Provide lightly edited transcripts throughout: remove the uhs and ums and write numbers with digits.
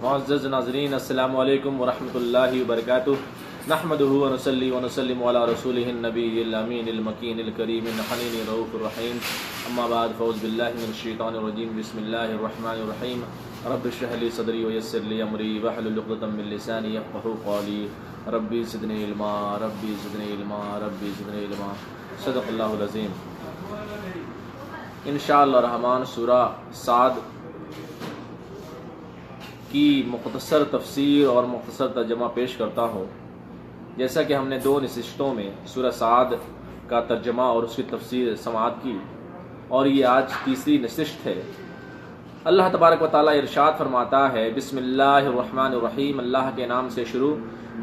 معزز ناظرین، السلام علیکم ورحمۃ اللہ وبرکاتہ۔ نحمدہ ونصلی ونسلم علی رسولہ النبی الامین المکین الکریم الحنین الرؤوف الرحیم، اما بعد فاعوذ باللہ من الشیطان الرجیم، بسم اللہ الرحمن الرحیم۔ رب اشرح لی صدری ویسر لی امری واحلل عقدۃ من لسانی یفقہوا قولی، ربی زدنی علما ربی زدنی علما ربی زدنی علما۔ صدق اللہ العظیم۔ انشاءاللہ الرحمن سورہ صاد کی مختصر تفسیر اور مختصر ترجمہ پیش کرتا ہوں۔ جیسا کہ ہم نے 2 نشستوں میں سورہ صاد کا ترجمہ اور اس کی تفسیر سماعت کی، اور یہ آج تیسری نشست ہے۔ اللہ تبارک و تعالیٰ ارشاد فرماتا ہے، بسم اللہ الرحمن الرحیم، اللہ کے نام سے شروع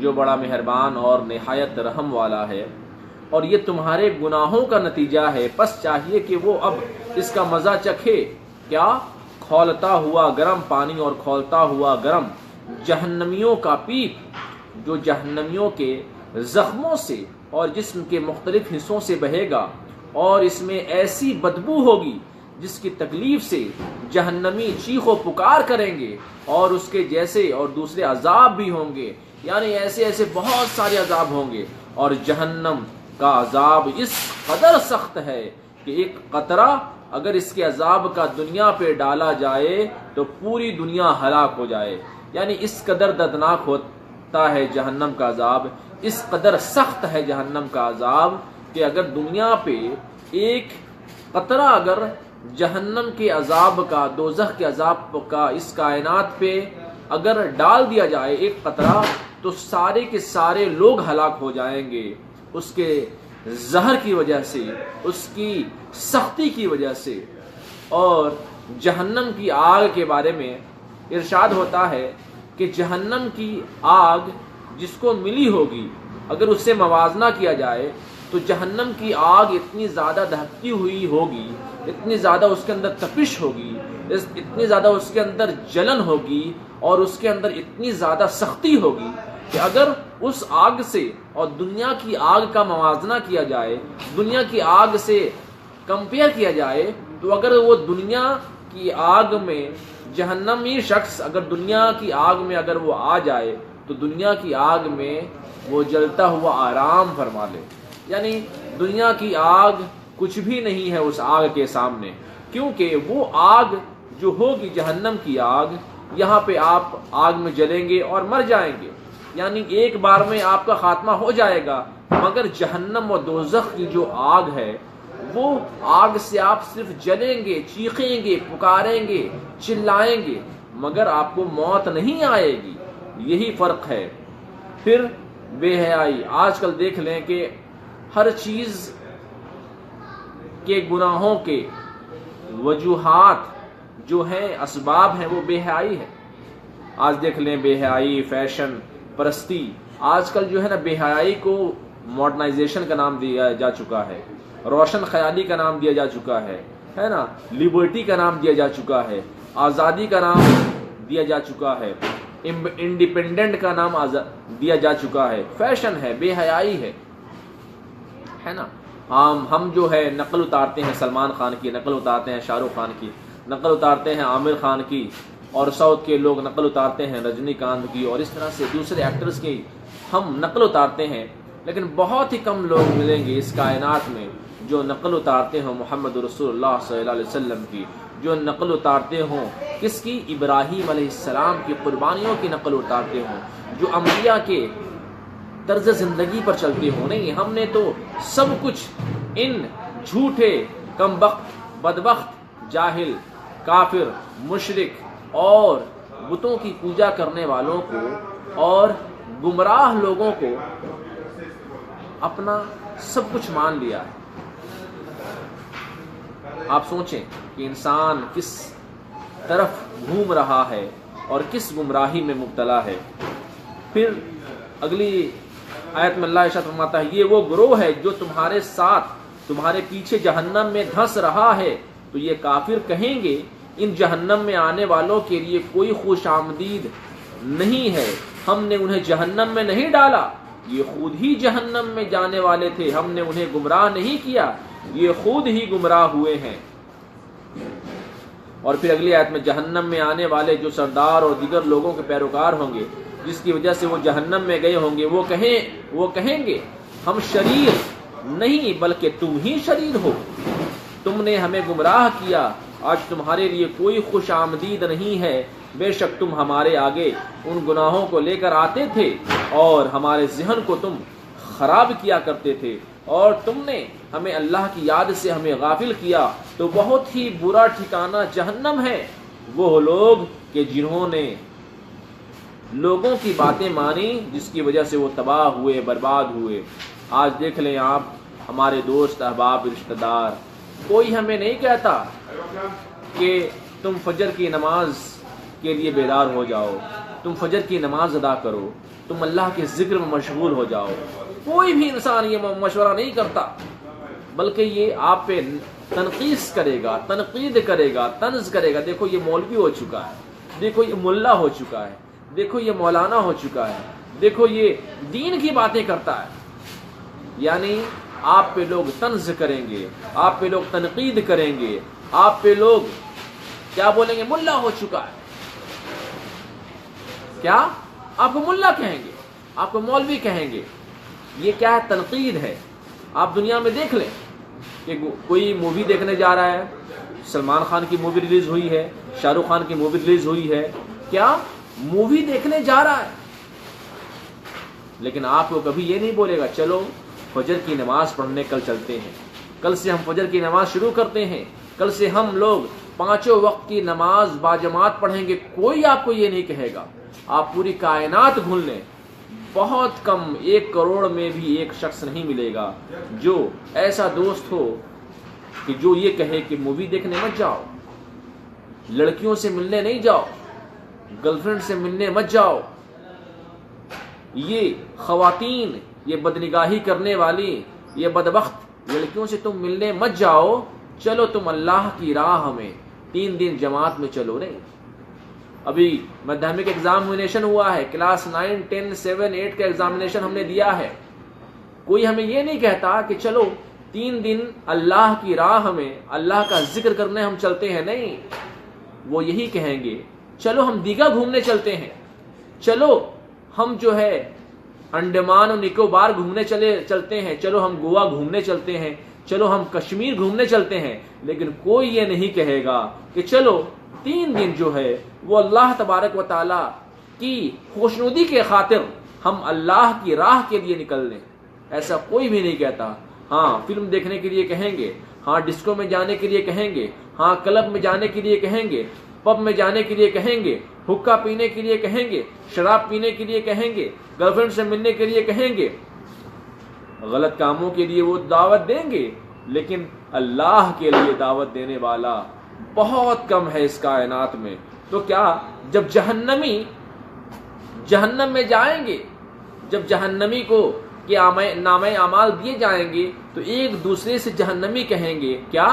جو بڑا مہربان اور نہایت رحم والا ہے۔ اور یہ تمہارے گناہوں کا نتیجہ ہے، پس چاہیے کہ وہ اب اس کا مزہ چکھے۔ کیا؟ کھولتا ہوا گرم پانی اور کھولتا ہوا گرم جہنمیوں کا پیپ، جو جہنمیوں کے زخموں سے اور جسم کے مختلف حصوں سے بہے گا، اور اس میں ایسی بدبو ہوگی جس کی تکلیف سے جہنمی چیخ و پکار کریں گے، اور اس کے جیسے اور دوسرے عذاب بھی ہوں گے، یعنی ایسے بہت سارے عذاب ہوں گے۔ اور جہنم کا عذاب اس قدر سخت ہے کہ ایک قطرہ اگر اس کے عذاب کا دنیا پہ ڈالا جائے تو پوری دنیا ہلاک ہو جائے، یعنی اس قدر دردناک ہوتا ہے جہنم کا عذاب، اس قدر سخت ہے جہنم کا عذاب کہ اگر دنیا پہ ایک قطرہ اگر جہنم کے عذاب کا، دوزخ کے عذاب کا اس کائنات پہ اگر ڈال دیا جائے ایک قطرہ، تو سارے کے سارے لوگ ہلاک ہو جائیں گے، اس کے زہر کی وجہ سے، اس کی سختی کی وجہ سے۔ اور جہنم کی آگ کے بارے میں ارشاد ہوتا ہے کہ جہنم کی آگ جس کو ملی ہوگی، اگر اس سے موازنہ کیا جائے تو جہنم کی آگ اتنی زیادہ دہکتی ہوئی ہوگی، اتنی زیادہ اس کے اندر تپش ہوگی، اتنی زیادہ اس کے اندر جلن ہوگی، اور اس کے اندر اتنی زیادہ سختی ہوگی کہ اگر اس آگ سے اور دنیا کی آگ کا موازنہ کیا جائے، دنیا کی آگ سے کمپیئر کیا جائے، تو اگر وہ دنیا کی آگ میں جہنمی شخص اگر دنیا کی آگ میں اگر وہ آ جائے تو دنیا کی آگ میں وہ جلتا ہوا آرام فرما لے، یعنی دنیا کی آگ کچھ بھی نہیں ہے اس آگ کے سامنے، کیونکہ وہ آگ جو ہوگی جہنم کی آگ، یہاں پہ آپ آگ میں جلیں گے اور مر جائیں گے، یعنی ایک بار میں آپ کا خاتمہ ہو جائے گا۔ مگر جہنم و دوزخ کی جو آگ ہے، وہ آگ سے آپ صرف جلیں گے، چیخیں گے، پکاریں گے، چلائیں گے، مگر آپ کو موت نہیں آئے گی۔ یہی فرق ہے۔ پھر بے حیائی، آج کل دیکھ لیں کہ ہر چیز کے گناہوں کے وجوہات جو ہیں، اسباب ہیں، وہ بے حیائی ہے۔ آج دیکھ لیں بے حیائی، فیشن پرستی، آج کل جو ہے نا بے حیائی کو ماڈرنائزیشن کا نام دیا جا چکا ہے، روشن خیالی کا نام دیا جا چکا ہے نا، لبرٹی کا نام دیا جا چکا ہے، آزادی کا نام دیا جا چکا ہے، انڈیپینڈنٹ کا نام دیا جا چکا ہے۔ فیشن ہے، بے حیائی ہے نا۔ ہم جو ہے نقل اتارتے ہیں سلمان خان کی، نقل اتارتے ہیں شاہ رخ خان کی، نقل اتارتے ہیں عامر خان کی، اور ساؤتھ کے لوگ نقل اتارتے ہیں رجنی کانت کی، اور اس طرح سے دوسرے ایکٹرز کی ہم نقل اتارتے ہیں، لیکن بہت ہی کم لوگ ملیں گے اس کائنات میں جو نقل اتارتے ہوں محمد رسول اللہ صلی اللہ علیہ وسلم کی، جو نقل اتارتے ہوں کس کی؟ ابراہیم علیہ السلام کی قربانیوں کی نقل اتارتے ہوں، جو انبیاء کے طرز زندگی پر چلتے ہوں۔ نہیں، ہم نے تو سب کچھ ان جھوٹے، کمبخت، بدبخت، جاہل، کافر، مشرک اور بتوں کی پوجا کرنے والوں کو اور گمراہ لوگوں کو اپنا سب کچھ مان لیا ہے۔ آپ سوچیں کہ انسان کس طرف گھوم رہا ہے اور کس گمراہی میں مبتلا ہے۔ پھر اگلی آیت میں اللہ ارشاد فرماتا ہے، یہ وہ گروہ ہے جو تمہارے ساتھ تمہارے پیچھے جہنم میں دھنس رہا ہے، تو یہ کافر کہیں گے ان جہنم میں آنے والوں کے لیے کوئی خوش آمدید نہیں ہے، ہم نے انہیں جہنم میں نہیں ڈالا، یہ خود ہی جہنم میں جانے والے تھے، ہم نے انہیں گمراہ نہیں کیا، یہ خود ہی گمراہ ہوئے ہیں۔ اور پھر اگلی آیت میں جہنم میں آنے والے جو سردار اور دیگر لوگوں کے پیروکار ہوں گے جس کی وجہ سے وہ جہنم میں گئے ہوں گے، وہ کہیں گے ہم شریر نہیں بلکہ تم ہی شریر ہو، تم نے ہمیں گمراہ کیا، آج تمہارے لیے کوئی خوش آمدید نہیں ہے، بے شک تم ہمارے آگے ان گناہوں کو لے کر آتے تھے اور ہمارے ذہن کو تم خراب کیا کرتے تھے، اور تم نے ہمیں اللہ کی یاد سے ہمیں غافل کیا، تو بہت ہی برا ٹھکانہ جہنم ہے وہ لوگ کہ جنہوں نے لوگوں کی باتیں مانی جس کی وجہ سے وہ تباہ ہوئے، برباد ہوئے۔ آج دیکھ لیں آپ، ہمارے دوست احباب رشتہ دار، کوئی ہمیں نہیں کہتا کہ تم فجر کی نماز کے لیے بیدار ہو جاؤ، تم فجر کی نماز ادا کرو، تم اللہ کے ذکر میں مشغول ہو جاؤ، کوئی بھی انسان یہ مشورہ نہیں کرتا، بلکہ یہ آپ پہ تنقید کرے گا، طنز کرے گا، دیکھو یہ مولوی ہو چکا ہے، دیکھو یہ ملا ہو چکا ہے، دیکھو یہ مولانا ہو چکا ہے، دیکھو یہ دین کی باتیں کرتا ہے۔ یعنی آپ پہ لوگ طنز کریں گے، آپ پہ لوگ تنقید کریں گے، آپ پہ لوگ کیا بولیں گے؟ ملا ہو چکا ہے۔ کیا آپ کو ملا کہیں گے، آپ کو مولوی کہیں گے؟ یہ کیا ہے؟ تنقید ہے۔ آپ دنیا میں دیکھ لیں کہ کوئی مووی دیکھنے جا رہا ہے، سلمان خان کی مووی ریلیز ہوئی ہے، شاہ رخ خان کی مووی ریلیز ہوئی ہے، کیا مووی دیکھنے جا رہا ہے، لیکن آپ کو کبھی یہ نہیں بولے گا چلو فجر کی نماز پڑھنے کل چلتے ہیں، کل سے ہم فجر کی نماز شروع کرتے ہیں، کل سے ہم لوگ 5 وقت کی نماز باجماعت پڑھیں گے۔ کوئی آپ کو یہ نہیں کہے گا۔ آپ پوری کائنات گھن لیں، بہت کم 1 کروڑ میں بھی ایک شخص نہیں ملے گا جو ایسا دوست ہو کہ جو یہ کہے کہ مووی دیکھنے مت جاؤ، لڑکیوں سے ملنے نہیں جاؤ، گرل فرینڈ سے ملنے مت جاؤ، یہ خواتین، یہ بدنگاہی کرنے والی، یہ بدبخت لڑکیوں سے تم ملنے مت جاؤ، چلو تم اللہ کی راہ میں 3 دن جماعت میں چلو۔ نہیں، ابھی میڈیمک ایگزامینیشن ہوا ہے، کلاس 9، 10، 7، 8 کا ایگزامینیشن ہم نے دیا ہے، کوئی ہمیں یہ نہیں کہتا کہ چلو 3 دن اللہ کی راہ میں اللہ کا ذکر کرنے ہم چلتے ہیں۔ نہیں، وہ یہی کہیں گے چلو ہم دیگا گھومنے چلتے ہیں، چلو ہم جو ہے انڈمان اور نکوبار گھومنے چلتے ہیں، چلو ہم گوا گھومنے چلتے ہیں، چلو ہم کشمیر گھومنے چلتے ہیں، لیکن کوئی یہ نہیں کہے گا کہ چلو 3 دن جو ہے وہ اللہ تبارک و تعالی کی خوشنودی کے خاطر ہم اللہ کی راہ کے لیے نکل لیں۔ ایسا کوئی بھی نہیں کہتا۔ ہاں فلم دیکھنے کے لیے کہیں گے، ہاں ڈسکو میں جانے کے لیے کہیں گے، ہاں کلب میں جانے کے لیے کہیں گے، پب میں جانے کے لیے کہیں گے، حقہ پینے کے لیے کہیں گے، شراب پینے کے لیے کہیں گے، گرل فرینڈ سے ملنے کے لیے کہیں گے، غلط کاموں کے لیے وہ دعوت دیں گے، لیکن اللہ کے لیے دعوت دینے والا بہت کم ہے اس کائنات میں۔ تو کیا جب جہنمی جہنم میں جائیں گے، جب جہنمی کو کہ نامہ اعمال دیے جائیں گے تو ایک دوسرے سے جہنمی کہیں گے کیا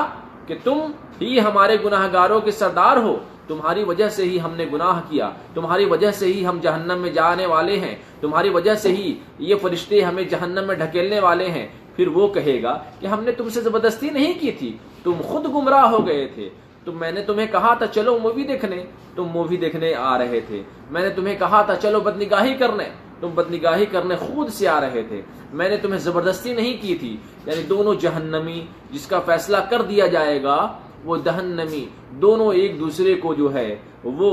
کہ تم ہی ہمارے گناہ گاروں کے سردار ہو، تمہاری وجہ سے ہی ہم نے گناہ کیا، تمہاری وجہ سے ہی ہم جہنم میں جانے والے ہیں، تمہاری وجہ سے ہی یہ فرشتے ہمیں جہنم میں ڈھکیلنے والے ہیں۔ پھر وہ کہے گا کہ ہم نے تم سے زبردستی نہیں کی تھی، تم خود گمراہ ہو گئے تھے، میں نے تمہیں کہا تھا چلو مووی دیکھنے، تم مووی دیکھنے آ رہے تھے، میں نے تمہیں کہا تھا چلو بدنگاہی کرنے، تم بدنگاہی کرنے خود سے آ رہے تھے، میں نے تمہیں زبردستی نہیں کی تھی۔ یعنی دونوں جہنمی جس کا فیصلہ کر دیا جائے گا، وہ جہنمی دونوں ایک دوسرے کو جو ہے وہ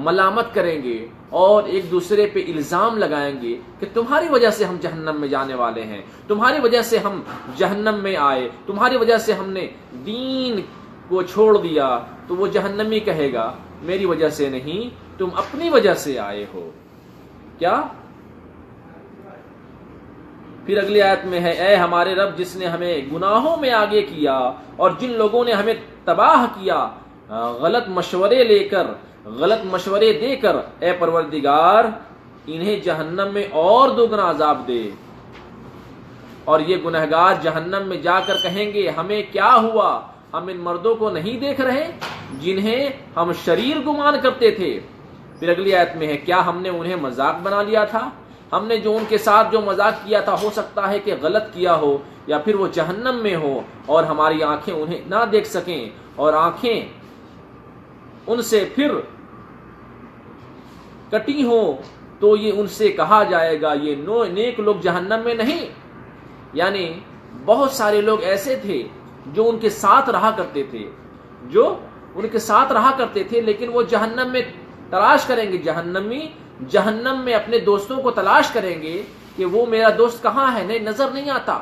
ملامت کریں گے اور ایک دوسرے پہ الزام لگائیں گے کہ تمہاری وجہ سے ہم جہنم میں جانے والے ہیں، تمہاری وجہ سے ہم جہنم میں آئے، تمہاری وجہ سے ہم نے دین کو چھوڑ دیا۔ تو وہ جہنمی کہے گا میری وجہ سے نہیں، تم اپنی وجہ سے آئے ہو۔ کیا؟ پھر اگلی آیت میں ہے اے ہمارے رب جس نے ہمیں گناہوں میں آگے کیا اور جن لوگوں نے ہمیں تباہ کیا غلط مشورے دے کر، اے پروردگار انہیں جہنم میں اور دوگنا عذاب دے۔ اور یہ گنہگار جہنم میں جا کر کہیں گے ہمیں کیا ہوا، ہم ان مردوں کو نہیں دیکھ رہے جنہیں ہم شریر گمان کرتے تھے۔ پھر اگلی آیت میں ہے کیا ہم نے انہیں مذاق بنا لیا تھا، ہم نے جو ان کے ساتھ جو مذاق کیا تھا ہو سکتا ہے کہ غلط کیا ہو یا پھر وہ جہنم میں ہو اور ہماری آنکھیں انہیں نہ دیکھ سکیں اور آنکھیں ان سے پھر کٹی ہوں تو یہ ان سے کہا جائے گا یہ نیک لوگ جہنم میں نہیں. یعنی بہت سارے لوگ ایسے تھے جو ان کے ساتھ رہا کرتے تھے لیکن وہ جہنم میں تلاش کریں گے. جہنم میں اپنے دوستوں کو تلاش کریں گے کہ وہ میرا دوست کہاں ہے, نہیں نظر نہیں آتا,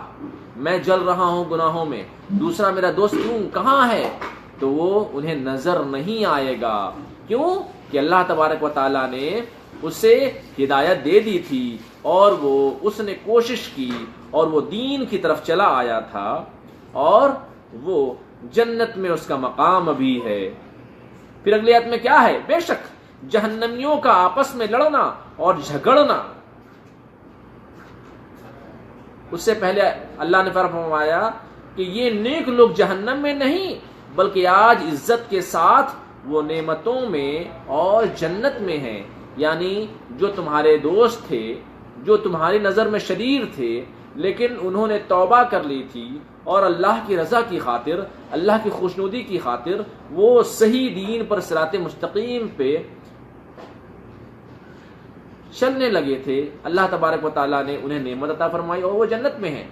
میں جل رہا ہوں گناہوں میں, دوسرا میرا دوست کہاں ہے, تو وہ انہیں نظر نہیں آئے گا. کیوں کہ اللہ تبارک و تعالیٰ نے اسے ہدایت دے دی تھی اور اس نے کوشش کی اور وہ دین کی طرف چلا آیا تھا اور وہ جنت میں اس کا مقام بھی ہے. پھر اگلی آیت میں کیا ہے؟ بے شک جہنمیوں کا آپس میں لڑنا اور جھگڑنا. اس سے پہلے اللہ نے فرمایا کہ یہ نیک لوگ جہنم میں نہیں بلکہ آج عزت کے ساتھ وہ نعمتوں میں اور جنت میں ہیں. یعنی جو تمہارے دوست تھے, جو تمہاری نظر میں شریر تھے, لیکن انہوں نے توبہ کر لی تھی اور اللہ کی رضا کی خاطر, اللہ کی خوشنودی کی خاطر وہ صحیح دین پر صراط مستقیم پہ چلنے لگے تھے, اللہ تبارک و تعالیٰ نے انہیں نعمت عطا فرمائی اور وہ جنت میں ہیں.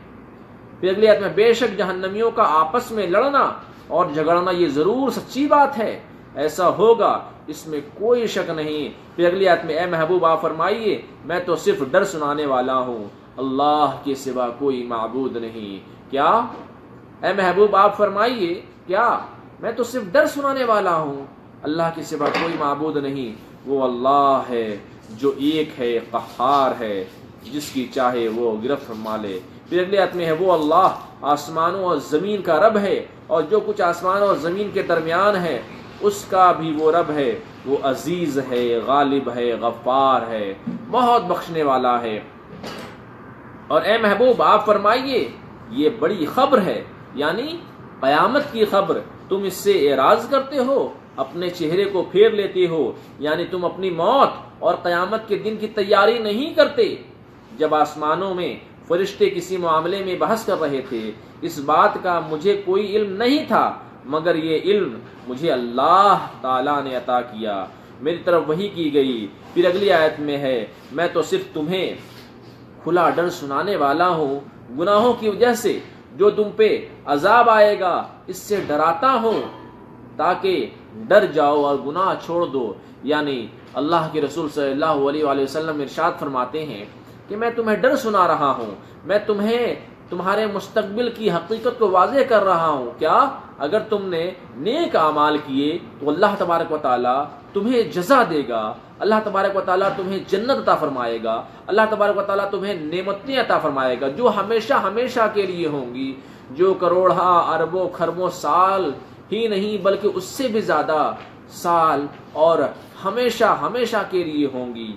پھر اگلی آیت میں بے شک جہنمیوں کا آپس میں لڑنا اور جھگڑنا یہ ضرور سچی بات ہے, ایسا ہوگا اس میں کوئی شک نہیں. پھر اگلی آیت میں اے محبوب آپ فرمائیے میں تو صرف ڈر سنانے والا ہوں, اللہ کے سوا کوئی معبود نہیں. کیا اے محبوب آپ فرمائیے کیا میں تو صرف ڈر سنانے والا ہوں, اللہ کے سوا کوئی معبود نہیں. وہ اللہ ہے جو ایک ہے, قہار ہے, جس کی چاہے وہ گرفت فرما لے. پھر اگلی آیت میں ہے وہ اللہ آسمانوں اور زمین کا رب ہے اور جو کچھ آسمان اور زمین کے درمیان ہے اس کا بھی وہ رب ہے. وہ عزیز ہے, غالب ہے, غفار ہے, بہت بخشنے والا ہے. اور اے محبوب آپ فرمائیے یہ بڑی خبر ہے, یعنی قیامت کی خبر, تم اس سے اعراض کرتے ہو, اپنے چہرے کو پھیر لیتے ہو, یعنی تم اپنی موت اور قیامت کے دن کی تیاری نہیں کرتے. جب آسمانوں میں فرشتے کسی معاملے میں بحث کر رہے تھے اس بات کا مجھے کوئی علم نہیں تھا مگر یہ علم مجھے اللہ تعالیٰ نے عطا کیا, میری طرف وحی کی گئی. پھر اگلی آیت میں ہے میں تو صرف تمہیں کھلا ڈر سنانے والا ہوں گناہوں کی وجہ سے جو تم پہ عذاب آئے گا, اس سے ڈراتا ہوں تاکہ ڈر جاؤ اور گناہ چھوڑ دو. یعنی اللہ کے رسول صلی اللہ علیہ وآلہ وسلم ارشاد فرماتے ہیں کہ میں تمہیں ڈر سنا رہا ہوں, میں تمہیں تمہارے مستقبل کی حقیقت کو واضح کر رہا ہوں. کیا اگر تم نے نیک اعمال کیے تو اللہ تبارک و تعالیٰ تمہیں جزا دے گا, اللہ تبارک و تعالیٰ تمہیں جنت عطا فرمائے گا, اللہ تبارک و تعالیٰ تمہیں نعمتیں عطا فرمائے گا جو ہمیشہ ہمیشہ کے لیے ہوں گی, جو کروڑہ اربوں خربوں سال ہی نہیں بلکہ اس سے بھی زیادہ سال اور ہمیشہ ہمیشہ کے لیے ہوں گی.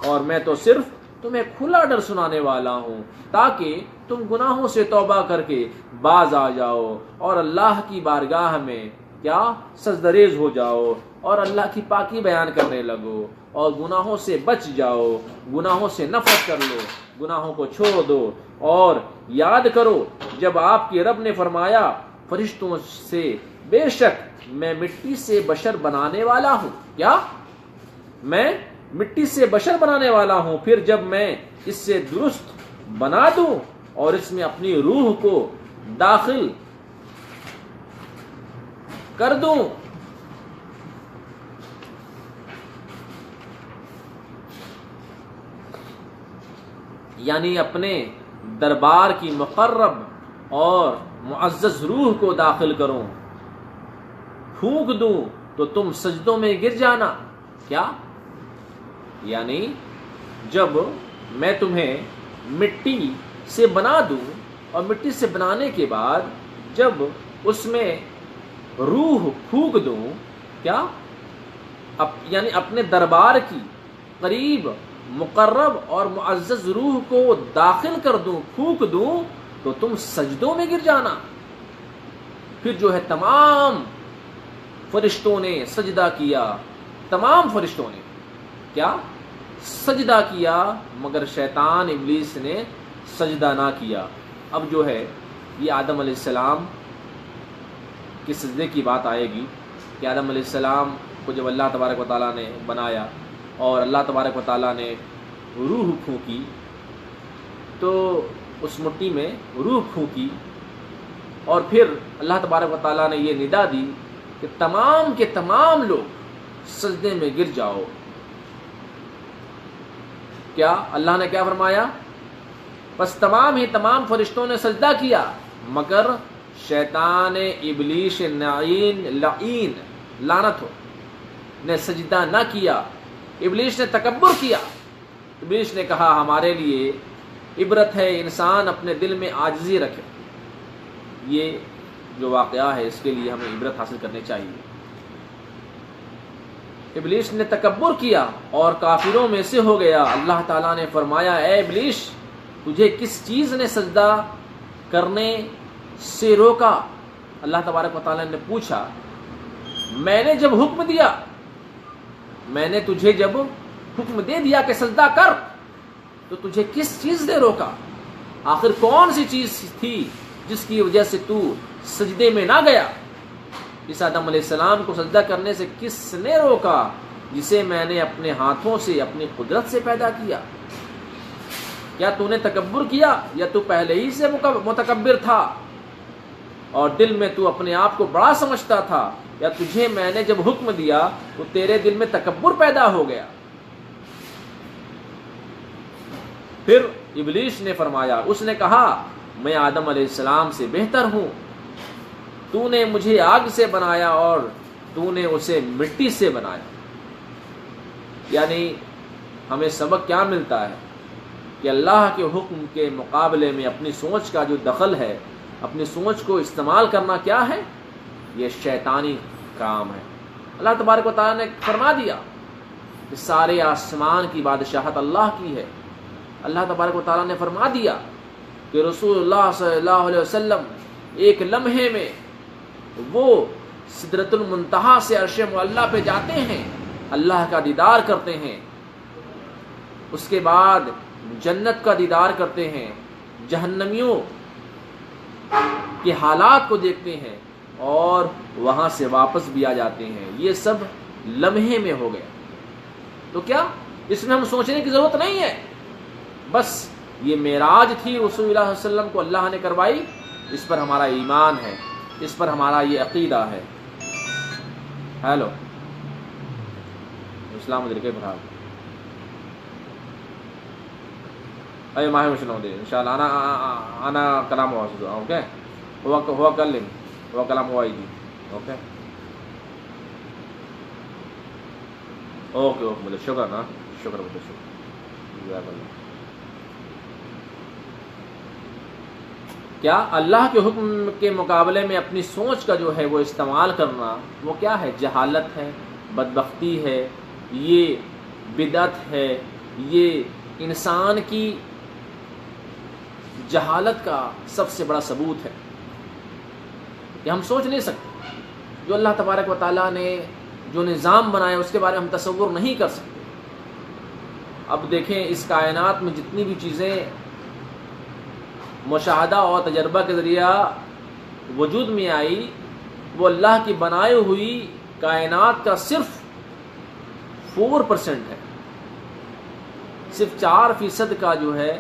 اور میں تو صرف تمہیں کھلا ڈر سنانے والا ہوں تاکہ تم گناہوں سے توبہ کر کے باز آ جاؤ اور اللہ کی بارگاہ میں کیا سجدریز ہو جاؤ اور اللہ کی پاکی بیان کرنے لگو اور گناہوں سے بچ جاؤ, گناہوں سے نفرت کر لو, گناہوں کو چھوڑ دو. اور یاد کرو جب آپ کے رب نے فرمایا فرشتوں سے بے شک میں مٹی سے بشر بنانے والا ہوں, کیا میں مٹی سے بشر بنانے والا ہوں, پھر جب میں اس سے درست بنا دوں اور اس میں اپنی روح کو داخل کر دوں یعنی اپنے دربار کی مقرب اور معزز روح کو داخل کروں, پھونک دوں تو تم سجدوں میں گر جانا. کیا یعنی جب میں تمہیں مٹی سے بنا دوں اور مٹی سے بنانے کے بعد جب اس میں روح پھونک دوں, کیا یعنی اپنے دربار کی قریب مقرب اور معزز روح کو داخل کر دوں, پھونک دوں تو تم سجدوں میں گر جانا. پھر جو ہے تمام فرشتوں نے سجدہ کیا, تمام فرشتوں نے کیا سجدہ کیا مگر شیطان ابلیس نے سجدہ نہ کیا. اب جو ہے یہ آدم علیہ السلام کے سجدے کی بات آئے گی کہ آدم علیہ السلام کو جب اللہ تبارک و تعالیٰ نے بنایا اور اللہ تبارک و تعالیٰ نے روح پھونکی تو اس مٹی میں روح پھونکی اور پھر اللہ تبارک و تعالیٰ نے یہ ندا دی کہ تمام کے تمام لوگ سجدے میں گر جاؤ. کیا اللہ نے کیا فرمایا؟ بس تمام ہی تمام فرشتوں نے سجدہ کیا مگر شیطان ابلیس لعین لعنت ہو نے سجدہ نہ کیا. ابلیس نے تکبر کیا. ابلیس نے کہا ہمارے لیے عبرت ہے انسان اپنے دل میں عاجزی رکھے. یہ جو واقعہ ہے اس کے لیے ہمیں عبرت حاصل کرنی چاہیے. ابلیس نے تکبر کیا اور کافروں میں سے ہو گیا. اللہ تعالیٰ نے فرمایا اے ابلیس تجھے کس چیز نے سجدہ کرنے سے روکا؟ اللہ تبارک و تعالیٰ نے پوچھا میں نے جب حکم دیا، میں نے تجھے جب حکم دے دیا کہ سجدہ کر تو تجھے کس چیز نے روکا؟ آخر کون سی چیز تھی جس کی وجہ سے تو سجدے میں نہ گیا؟ اس آدم علیہ السلام کو سجدہ کرنے سے کس نے روکا جسے میں نے اپنے ہاتھوں سے اپنی قدرت سے پیدا کیا؟ کیا تو نے تکبر کیا یا تو پہلے ہی سے متکبر تھا اور دل میں تو اپنے آپ کو بڑا سمجھتا تھا، یا تجھے میں نے جب حکم دیا تو تیرے دل میں تکبر پیدا ہو گیا؟ پھر ابلیس نے فرمایا، اس نے کہا میں آدم علیہ السلام سے بہتر ہوں، تو نے مجھے آگ سے بنایا اور تو نے اسے مٹی سے بنایا. یعنی ہمیں سبق کیا ملتا ہے کہ اللہ کے حکم کے مقابلے میں اپنی سوچ کا جو دخل ہے، اپنی سوچ کو استعمال کرنا کیا ہے؟ یہ شیطانی کام ہے. اللہ تبارک و تعالیٰ نے فرما دیا کہ سارے آسمان کی بادشاہت اللہ کی ہے. اللہ تبارک و تعالیٰ نے فرما دیا کہ رسول اللہ صلی اللہ علیہ وسلم ایک لمحے میں وہ سدرۃ المنتہا سے عرش معلیٰ پہ جاتے ہیں، اللہ کا دیدار کرتے ہیں، اس کے بعد جنت کا دیدار کرتے ہیں، جہنمیوں کے حالات کو دیکھتے ہیں اور وہاں سے واپس بھی آ جاتے ہیں. یہ سب لمحے میں ہو گیا. تو کیا اس میں ہم سوچنے کی ضرورت نہیں ہے، بس یہ معراج تھی رسول اللہ صلی اللہ علیہ وسلم کو اللہ نے کروائی، اس پر ہمارا ایمان ہے، اس پر ہمارا یہ عقیدہ ہے. ہیلو اسلام کے بھرا اي ما هي مش نودي ان شاء الله انا كلام واحد اوكي هو كلم هو كلام وايدي اوكي اوكي شكرا شكرا جزاك الله. کیا اللہ کے حکم کے مقابلے میں اپنی سوچ کا جو ہے وہ استعمال کرنا وہ کیا ہے؟ جہالت ہے، بدبختی ہے، یہ بدعت ہے، یہ انسان کی جہالت کا سب سے بڑا ثبوت ہے کہ ہم سوچ نہیں سکتے. جو اللہ تبارک و تعالیٰ نے جو نظام بنایا اس کے بارے میں ہم تصور نہیں کر سکتے. اب دیکھیں اس کائنات میں جتنی بھی چیزیں مشاہدہ اور تجربہ کے ذریعہ وجود میں آئی وہ اللہ کی بنائی ہوئی کائنات کا صرف 4% ہے. صرف 4% کا جو ہے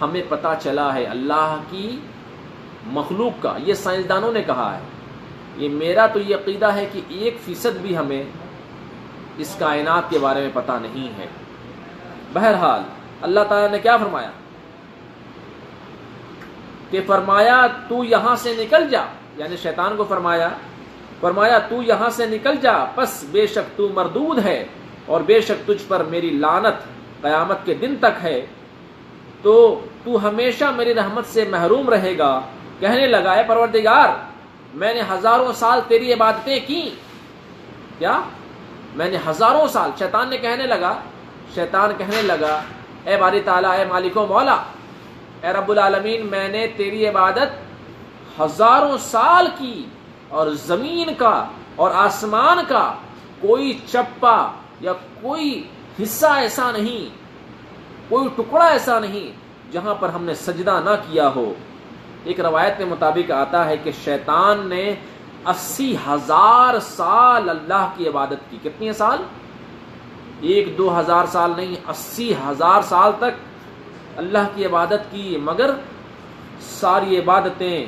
ہمیں پتہ چلا ہے اللہ کی مخلوق کا. یہ سائنسدانوں نے کہا ہے. یہ میرا تو یہ عقیدہ ہے کہ 1% بھی ہمیں اس کائنات کے بارے میں پتہ نہیں ہے. بہرحال اللہ تعالیٰ نے کیا فرمایا کہ فرمایا تو یہاں سے نکل جا، یعنی شیطان کو فرمایا تو یہاں سے نکل جا، پس بے شک تو مردود ہے اور بے شک تجھ پر میری لعنت قیامت کے دن تک ہے، تو ہمیشہ میری رحمت سے محروم رہے گا. کہنے لگا اے پروردگار میں نے ہزاروں سال تیری عبادتیں کی. کیا میں نے ہزاروں سال؟ شیطان کہنے لگا اے باری تعالیٰ، اے مالک و مولا، اے رب العالمین، میں نے تیری عبادت ہزاروں سال کی اور زمین کا اور آسمان کا کوئی چپا یا کوئی حصہ ایسا نہیں، کوئی ٹکڑا ایسا نہیں جہاں پر ہم نے سجدہ نہ کیا ہو. ایک روایت کے مطابق آتا ہے کہ شیطان نے 80,000 سال اللہ کی عبادت کی. کتنی سال؟ 1-2 ہزار سال نہیں، 80,000 سال تک اللہ کی عبادت کی، مگر ساری عبادتیں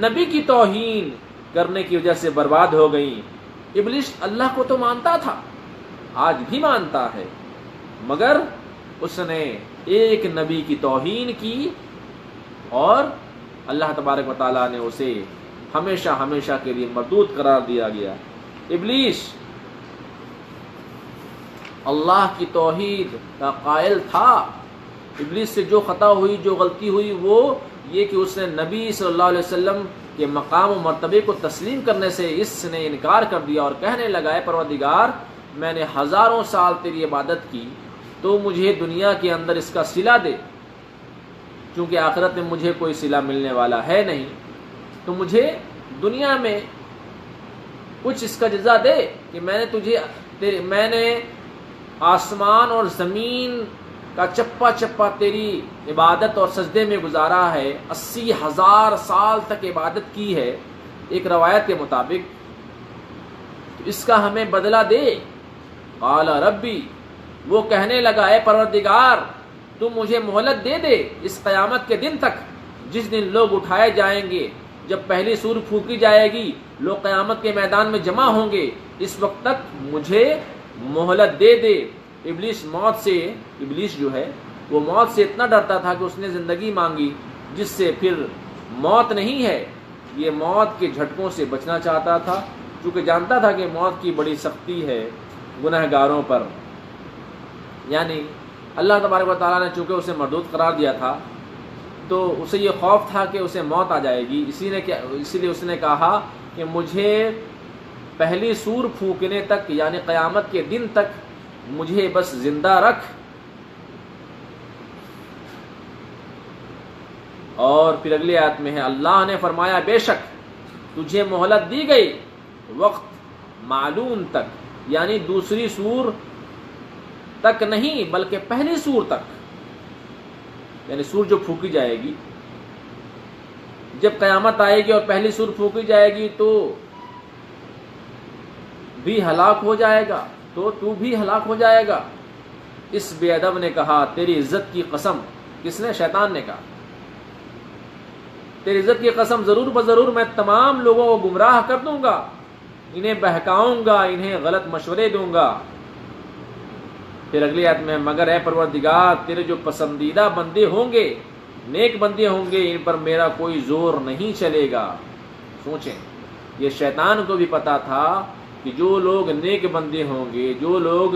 نبی کی توہین کرنے کی وجہ سے برباد ہو گئیں. ابلیس اللہ کو تو مانتا تھا، آج بھی مانتا ہے، مگر اس نے ایک نبی کی توہین کی اور اللہ تبارک و تعالیٰ نے اسے ہمیشہ ہمیشہ کے لیے مردود قرار دیا گیا. ابلیس اللہ کی توحید کا قائل تھا. ابلیس سے جو خطا ہوئی، جو غلطی ہوئی، وہ یہ کہ اس نے نبی صلی اللہ علیہ وسلم کے مقام و مرتبے کو تسلیم کرنے سے اس نے انکار کر دیا اور کہنے لگا ہے پروردگار میں نے ہزاروں سال تیری عبادت کی، تو مجھے دنیا کے اندر اس کا صلہ دے، چونکہ آخرت میں مجھے کوئی صلہ ملنے والا ہے نہیں، تو مجھے دنیا میں کچھ اس کا جزا دے کہ میں نے آسمان اور زمین کا چپا چپا تیری عبادت اور سجدے میں گزارا ہے، 80,000 سال تک عبادت کی ہے ایک روایت کے مطابق، تو اس کا ہمیں بدلہ دے. قال ربی، وہ کہنے لگا اے پروردگار تم مجھے مہلت دے دے اس قیامت کے دن تک، جس دن لوگ اٹھائے جائیں گے، جب پہلی سور پھونکی جائے گی، لوگ قیامت کے میدان میں جمع ہوں گے، اس وقت تک مجھے مہلت دے دے. ابلیس جو ہے وہ موت سے اتنا ڈرتا تھا کہ اس نے زندگی مانگی، جس سے پھر موت نہیں ہے، یہ موت کے جھٹکوں سے بچنا چاہتا تھا، چونکہ جانتا تھا کہ موت کی بڑی سختی ہے گنہگاروں پر. یعنی اللہ تبارک و تعالیٰ نے چونکہ اسے مردود قرار دیا تھا تو اسے یہ خوف تھا کہ اسے موت آ جائے گی، اسی لیے اس نے کہا کہ مجھے پہلی سور پھونکنے تک یعنی قیامت کے دن تک مجھے بس زندہ رکھ. اور پھر اگلی آیت میں ہے اللہ نے فرمایا بے شک تجھے مہلت دی گئی وقت معلوم تک، یعنی دوسری سور تک نہیں بلکہ پہلی سور تک، یعنی سور جو پھونکی جائے گی، جب قیامت آئے گی اور پہلی سور پھونکی جائے گی تو بھی ہلاک ہو جائے گا، تو بھی ہلاک ہو جائے گا. اس بے ادب نے کہا تیری عزت کی قسم. کس نے؟ شیطان نے کہا تیری عزت کی قسم ضرور بضرور میں تمام لوگوں کو گمراہ کر دوں گا، انہیں بہکاؤں گا، انہیں غلط مشورے دوں گا. پھر اگلی آیت میں مگر اے پروردگار تیرے جو پسندیدہ بندے ہوں گے، نیک بندے ہوں گے، ان پر میرا کوئی زور نہیں چلے گا. سوچیں، یہ شیطان کو بھی پتا تھا کہ جو لوگ نیک بندے ہوں گے، جو لوگ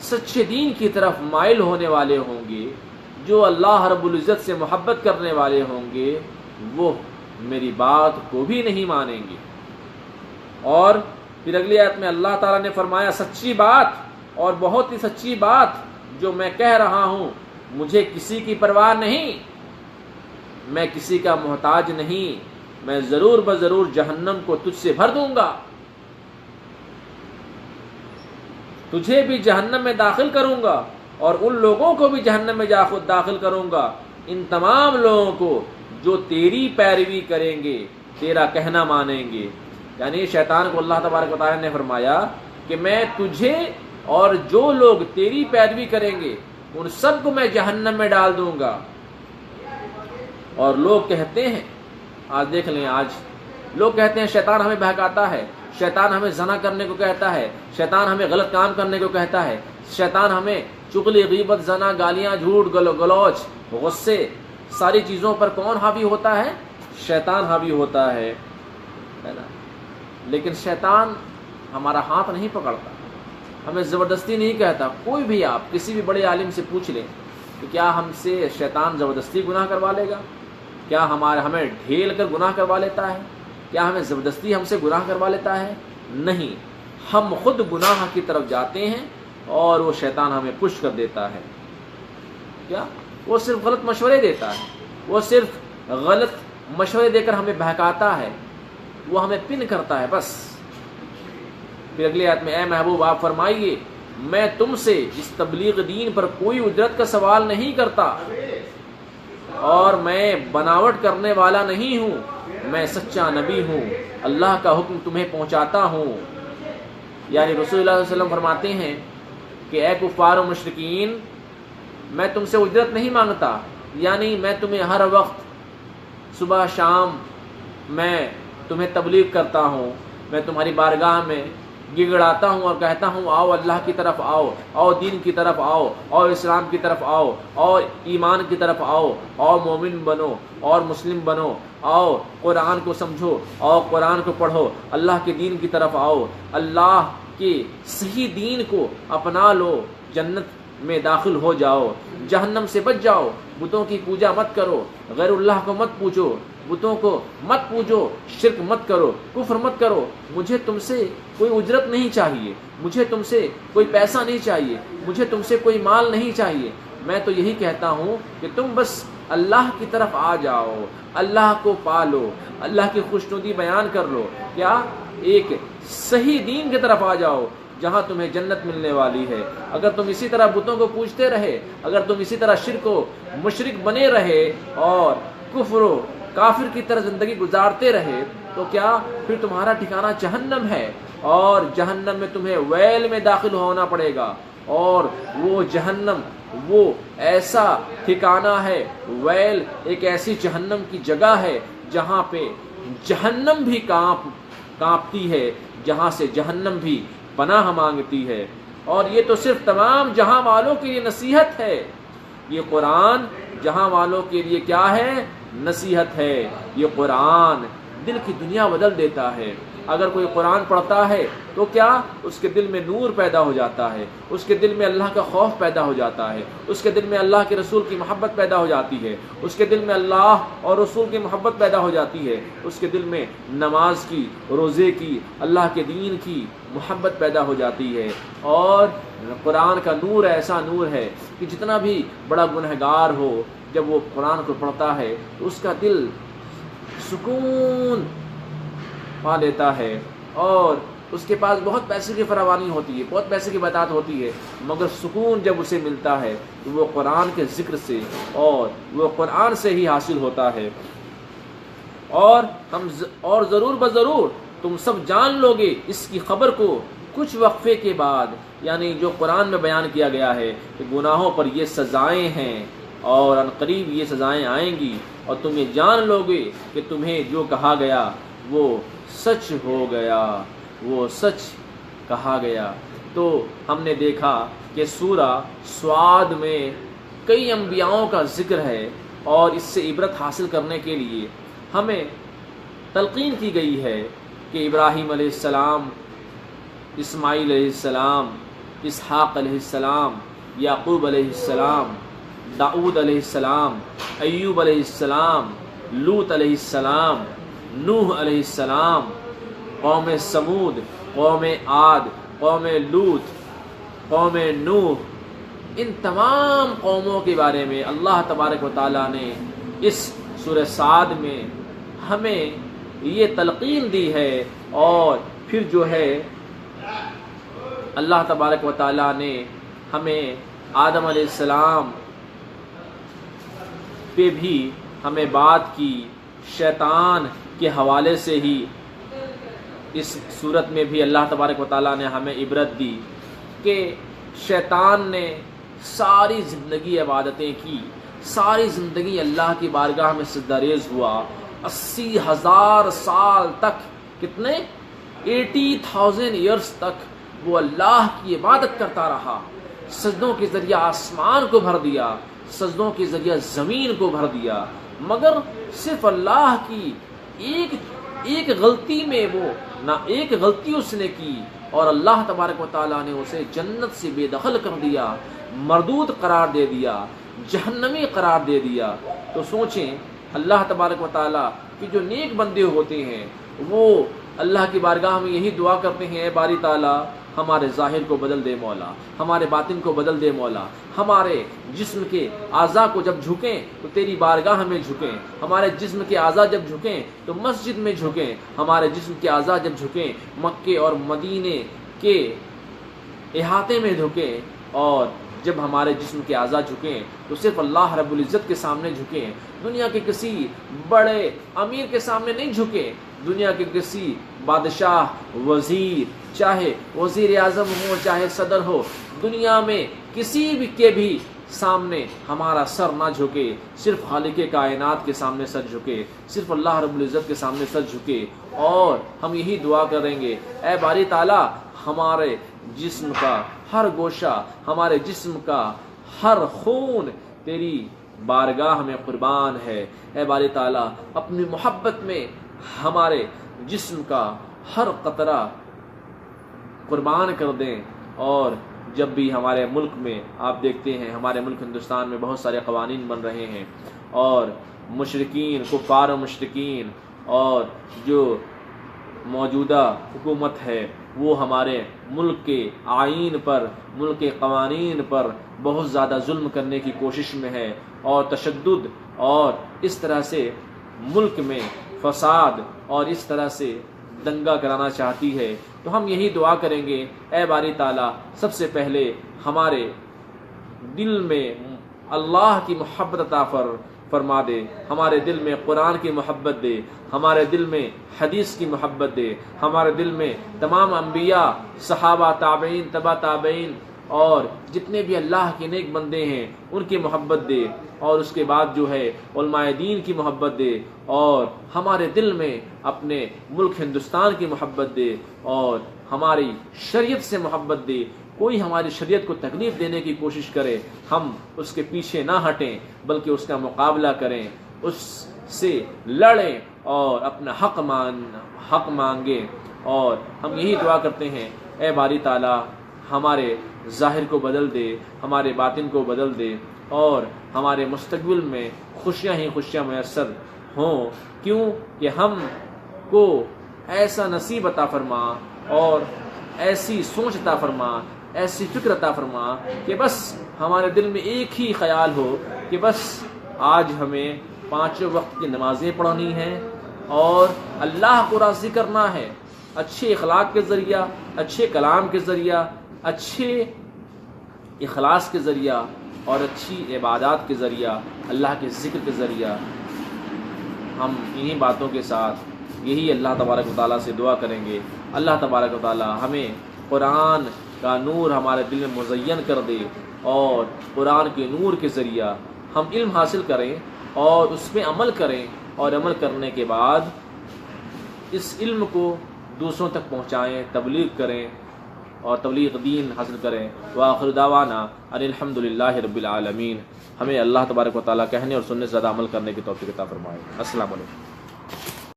سچے دین کی طرف مائل ہونے والے ہوں گے، جو اللہ رب العزت سے محبت کرنے والے ہوں گے، وہ میری بات کو بھی نہیں مانیں گے. اور پھر اگلی آیت میں اللہ تعالیٰ نے فرمایا سچی بات اور بہت ہی سچی بات جو میں کہہ رہا ہوں، مجھے کسی کی پرواہ نہیں، میں کسی کا محتاج نہیں، میں ضرور بضرور جہنم کو تجھ سے بھر دوں گا، تجھے بھی جہنم میں داخل کروں گا اور ان لوگوں کو بھی جہنم میں داخل کروں گا، ان تمام لوگوں کو جو تیری پیروی کریں گے، تیرا کہنا مانیں گے. یعنی شیطان کو اللہ تبارک و تعالیٰ نے فرمایا کہ میں تجھے اور جو لوگ تیری پیروی کریں گے ان سب کو میں جہنم میں ڈال دوں گا. اور لوگ کہتے ہیں، آج دیکھ لیں، آج لوگ کہتے ہیں شیطان ہمیں بہکاتا ہے، شیطان ہمیں زنا کرنے کو کہتا ہے، شیطان ہمیں غلط کام کرنے کو کہتا ہے، شیطان ہمیں چغلی، غیبت، زنا، گالیاں، جھوٹ، گلوچ، غصے، ساری چیزوں پر کون حاوی ہوتا ہے؟ شیطان حاوی ہوتا ہے نا. لیکن شیطان ہمارا ہاتھ نہیں پکڑتا، ہمیں زبردستی نہیں کہتا. کوئی بھی آپ کسی بھی بڑے عالم سے پوچھ لیں کہ کیا ہم سے شیطان زبردستی گناہ کروا لے گا؟ کیا ہمیں ڈھیل کر گناہ کروا لیتا ہے؟ کیا ہمیں زبردستی ہم سے گناہ کروا لیتا ہے؟ نہیں، ہم خود گناہ کی طرف جاتے ہیں اور وہ شیطان ہمیں پش کر دیتا ہے. کیا؟ وہ صرف غلط مشورے دیتا ہے، وہ صرف غلط مشورے دے کر ہمیں بہکاتا ہے، وہ ہمیں پن کرتا ہے بس. پھر اگلی آیت میں اے محبوب آپ فرمائیے میں تم سے اس تبلیغ دین پر کوئی اجرت کا سوال نہیں کرتا اور میں بناوٹ کرنے والا نہیں ہوں. میں سچا نبی ہوں، اللہ کا حکم تمہیں پہنچاتا ہوں۔ یعنی رسول اللہ صلی اللہ علیہ وسلم فرماتے ہیں کہ اے کفار و مشرکین، میں تم سے اجرت نہیں مانگتا، یعنی میں تمہیں ہر وقت صبح شام میں تمہیں تبلیغ کرتا ہوں، میں تمہاری بارگاہ میں گڑگڑاتا ہوں اور کہتا ہوں آؤ اللہ کی طرف آؤ، آؤ دین کی طرف آؤ، اور اسلام کی طرف آؤ، اور ایمان کی طرف آؤ، اور مومن بنو اور مسلم بنو، آؤ قرآن کو سمجھو اور قرآن کو پڑھو، اللہ کے دین کی طرف آؤ، اللہ کے صحیح دین کو اپنا لو، جنت میں داخل ہو جاؤ، جہنم سے بچ جاؤ، بتوں کی پوجا مت کرو، غیر اللہ کو مت پوجو، بتوں کو مت پوجو، شرک مت کرو، کفر مت کرو، مجھے تم سے کوئی اجرت نہیں چاہیے، مجھے تم سے کوئی پیسہ نہیں چاہیے، مجھے تم سے کوئی مال نہیں چاہیے، میں تو یہی کہتا ہوں کہ تم بس اللہ کی طرف آ جاؤ، اللہ کو پالو، اللہ کی خوشنودی بیان کر لو، کیا ایک صحیح دین کی طرف آ جاؤ جہاں تمہیں جنت ملنے والی ہے۔ اگر تم اسی طرح بتوں کو پوجتے رہے، اگر تم اسی طرح شرک و مشرک بنے رہے اور کفر و کافر کی طرح زندگی گزارتے رہے تو کیا پھر تمہارا ٹھکانہ جہنم ہے، اور جہنم میں تمہیں ویل میں داخل ہونا پڑے گا، اور وہ جہنم وہ ایسا ٹھکانہ ہے، ویل ایک ایسی جہنم کی جگہ ہے جہاں پہ جہنم بھی کانپتی ہے، جہاں سے جہنم بھی پناہ مانگتی ہے۔ اور یہ تو صرف تمام جہاں والوں کے لیے نصیحت ہے، یہ قرآن جہاں والوں کے لیے کیا ہے؟ نصیحت ہے۔ یہ قرآن دل کی دنیا بدل دیتا ہے۔ اگر کوئی قرآن پڑھتا ہے تو کیا اس کے دل میں نور پیدا ہو جاتا ہے، اس کے دل میں اللہ کا خوف پیدا ہو جاتا ہے، اس کے دل میں اللہ کے رسول کی محبت پیدا ہو جاتی ہے، اس کے دل میں اللہ اور رسول کی محبت پیدا ہو جاتی ہے، اس کے دل میں نماز کی، روزے کی، اللہ کے دین کی محبت پیدا ہو جاتی ہے۔ اور قرآن کا نور ایسا نور ہے کہ جتنا بھی بڑا گنہگار ہو جب وہ قرآن کو پڑھتا ہے تو اس کا دل سکون پا لیتا ہے، اور اس کے پاس بہت پیسے کی فراوانی ہوتی ہے، بہت پیسے کی بطاط ہوتی ہے، مگر سکون جب اسے ملتا ہے تو وہ قرآن کے ذکر سے اور وہ قرآن سے ہی حاصل ہوتا ہے۔ اور ضرور بضرور تم سب جان لو گے اس کی خبر کو کچھ وقفے کے بعد، یعنی جو قرآن میں بیان کیا گیا ہے کہ گناہوں پر یہ سزائیں ہیں اور عنقریب یہ سزائیں آئیں گی، اور تم یہ جان لو گے کہ تمہیں جو کہا گیا وہ سچ ہو گیا، وہ سچ کہا گیا۔ تو ہم نے دیکھا کہ سورہ صاد میں کئی انبیاؤں کا ذکر ہے، اور اس سے عبرت حاصل کرنے کے لیے ہمیں تلقین کی گئی ہے کہ ابراہیم علیہ السلام، اسماعیل علیہ السلام، اسحاق علیہ السلام، یعقوب علیہ السلام، داؤد علیہ السلام، ایوب علیہ السلام، لوط علیہ السلام، نوح علیہ السلام، قوم سمود، قوم عاد، قوم لوط، قوم نوح، ان تمام قوموں کے بارے میں اللہ تبارک و تعالیٰ نے اس سورہ صاد میں ہمیں یہ تلقین دی ہے۔ اور پھر جو ہے اللہ تبارک و تعالیٰ نے ہمیں آدم علیہ السلام پہ بھی ہمیں بات کی، شیطان کے حوالے سے ہی اس صورت میں بھی اللہ تبارک و تعالیٰ نے ہمیں عبرت دی کہ شیطان نے ساری زندگی عبادتیں کی، ساری زندگی اللہ کی بارگاہ میں سجدہ ریز ہوا، 80,000 سال تک، کتنے 80,000 ایئرس تک وہ اللہ کی عبادت کرتا رہا، سجدوں کے ذریعہ آسمان کو بھر دیا، سجدوں کے ذریعہ زمین کو بھر دیا، مگر صرف اللہ کی ایک غلطی میں وہ نہ ایک غلطی اس نے کی، اور اللہ تبارک و تعالیٰ نے اسے جنت سے بے دخل کر دیا، مردود قرار دے دیا، جہنمی قرار دے دیا۔ تو سوچیں اللہ تبارک و تعالیٰ کہ جو نیک بندے ہوتے ہیں وہ اللہ کی بارگاہ میں یہی دعا کرتے ہیں، اے باری تعالیٰ ہمارے ظاہر کو بدل دے مولا، ہمارے باطن کو بدل دے مولا، ہمارے جسم کے اعضاء کو جب جھکیں تو تیری بارگاہ میں جھکیں، ہمارے جسم کے اعضاء جب جھکیں تو مسجد میں جھکیں، ہمارے جسم کے اعضاء جب جھکیں مکے اور مدینے کے احاطے میں جھکیں، اور جب ہمارے جسم کے اعضاء جھکیں تو صرف اللہ رب العزت کے سامنے جھکیں، دنیا کے کسی بڑے امیر کے سامنے نہیں جھکیں، دنیا کے کسی بادشاہ، وزیر، چاہے وزیر اعظم ہو چاہے صدر ہو، دنیا میں کسی بھی کے بھی سامنے ہمارا سر نہ جھکے، صرف خالق کائنات کے سامنے سر جھکے، صرف اللہ رب العزت کے سامنے سر جھکے، اور ہم یہی دعا کریں گے، اے باری تعالیٰ ہمارے جسم کا ہر گوشہ، ہمارے جسم کا ہر خون تیری بارگاہ میں قربان ہے، اے باری تعالیٰ اپنی محبت میں ہمارے جسم کا ہر قطرہ قربان کر دیں۔ اور جب بھی ہمارے ملک میں آپ دیکھتے ہیں، ہمارے ملک ہندوستان میں بہت سارے قوانین بن رہے ہیں، اور مشرکین، کفار و مشرکین اور جو موجودہ حکومت ہے وہ ہمارے ملک کے آئین پر، ملک کے قوانین پر بہت زیادہ ظلم کرنے کی کوشش میں ہے، اور تشدد اور اس طرح سے ملک میں فساد اور اس طرح سے دنگا کرانا چاہتی ہے۔ تو ہم یہی دعا کریں گے، اے باری تعالیٰ سب سے پہلے ہمارے دل میں اللہ کی محبت عطا فرما دے، ہمارے دل میں قرآن کی محبت دے، ہمارے دل میں حدیث کی محبت دے، ہمارے دل میں تمام انبیاء، صحابہ، تابعین، تبع تابعین اور جتنے بھی اللہ کے نیک بندے ہیں ان کی محبت دے، اور اس کے بعد جو ہے علماء دین کی محبت دے، اور ہمارے دل میں اپنے ملک ہندوستان کی محبت دے، اور ہماری شریعت سے محبت دے۔ کوئی ہماری شریعت کو تکلیف دینے کی کوشش کرے، ہم اس کے پیچھے نہ ہٹیں بلکہ اس کا مقابلہ کریں، اس سے لڑیں اور اپنا حق مانگیں۔ اور ہم یہی دعا کرتے ہیں، اے باری تعالیٰ ہمارے ظاہر کو بدل دے، ہمارے باطن کو بدل دے، اور ہمارے مستقبل میں خوشیاں ہی خوشیاں میسر ہوں، کیوں کہ ہم کو ایسا نصیب عطا فرما اور ایسی سوچ عطا فرما، ایسی فکر عطا فرما کہ بس ہمارے دل میں ایک ہی خیال ہو کہ بس آج ہمیں 5 وقت کی نمازیں پڑھنی ہیں اور اللہ کو راضی کرنا ہے، اچھے اخلاق کے ذریعہ، اچھے کلام کے ذریعہ، اچھے اخلاص کے ذریعہ اور اچھی عبادات کے ذریعہ، اللہ کے ذکر کے ذریعہ۔ ہم انہی باتوں کے ساتھ یہی اللہ تبارک و تعالیٰ سے دعا کریں گے، اللہ تبارک و تعالیٰ ہمیں قرآن کا نور ہمارے دل میں مزین کر دے، اور قرآن کے نور کے ذریعہ ہم علم حاصل کریں اور اس پہ عمل کریں، اور عمل کرنے کے بعد اس علم کو دوسروں تک پہنچائیں، تبلیغ کریں اور تبلیغ دین حاصل کریں۔ وآخر دعوانا ان الحمد للہ رب العالمین۔ ہمیں اللہ تبارک و تعالیٰ کہنے اور سننے سے زیادہ عمل کرنے کی توفیق عطا فرمائے۔ السلام علیکم۔